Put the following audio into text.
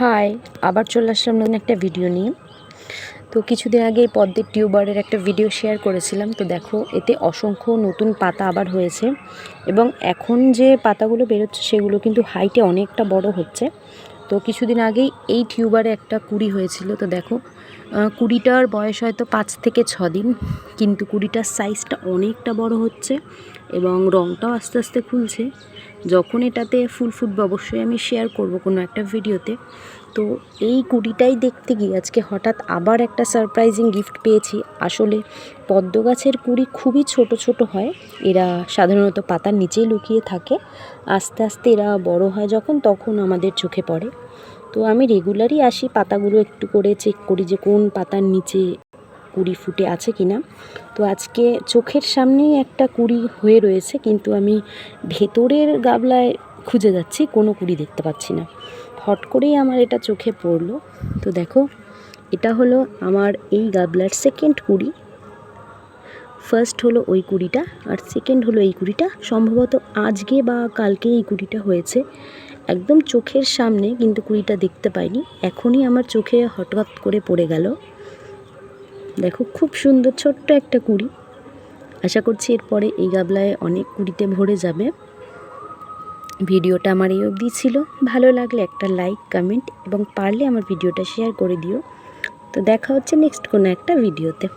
High, আবার চলে আসলাম নতুন একটা ভিডিও নিয়ে। তো কিছুদিন আগে পদ্মের টিউবারের একটা ভিডিও শেয়ার করেছিলাম। তো দেখো, এতে অসংখ্য নতুন পাতা আবার হয়েছে এবং এখন যে পাতাগুলো বেরোচ্ছে সেগুলো কিন্তু হাইটে অনেকটা বড় হচ্ছে। তো কিছুদিন আগেই এই টিউবারে একটা কুড়ি হয়েছিল। তো দেখো, কুড়িটার বয়স হয়তো 5 থেকে 6 দিন, কিন্তু কুড়িটার সাইজটা অনেকটা বড় হচ্ছে এবং রঙটাও আস্তে আস্তে খুলছে। যখন এটাতে ফুল ফুটবে অবশ্যই আমি শেয়ার করব কোনো একটা ভিডিওতে। তো এই কুড়িটাই দেখতে গিয়ে আজকে হঠাৎ আবার একটা সারপ্রাইজিং গিফট পেয়েছি। আসলে পদ্ম গাছের কুড়ি খুবই ছোট ছোট হয়, এরা সাধারণত পাতার নিচেই লুকিয়ে থাকে। আস্তে আস্তে এরা বড় হয় যখন, তখন আমাদের চোখে পড়ে। তো আমি রেগুলারই আসি, পাতাগুলো একটু করে চেক করি যে কোন পাতার নিচে কুড়ি ফুটে আছে কিনা। তো আজকে চোখের সামনেই একটা কুড়ি হয়ে রয়েছে, কিন্তু আমি ভেতরের গাবলায় খুঁজে যাচ্ছি, কোনো কুড়ি দেখতে পাচ্ছি না। হট করেই আমার এটা চোখে পড়লো। তো দেখো, এটা হলো আমার এই গাবলার সেকেন্ড কুড়ি। ফার্স্ট হলো ওই কুড়িটা, আর সেকেন্ড হলো এই কুড়িটা। সম্ভবত আজকে বা কালকে এই কুড়িটা হয়েছে, একদম চোখের সামনে, কিন্তু কুড়িটা দেখতে পাইনি। এখনই আমার চোখে হঠাৎ করে পড়ে গেল। দেখো, খুব সুন্দর ছোট্ট একটা কুড়ি। আশা করছি এরপরে এই গাবলায় অনেক কুড়িতে ভরে যাবে। ভিডিওটা আমার এই অবধি ছিল। ভালো লাগলে একটা লাইক, কমেন্ট এবং পারলে আমার ভিডিওটা শেয়ার করে দিও। তো দেখা হচ্ছে নেক্সট কোনো একটা ভিডিওতে।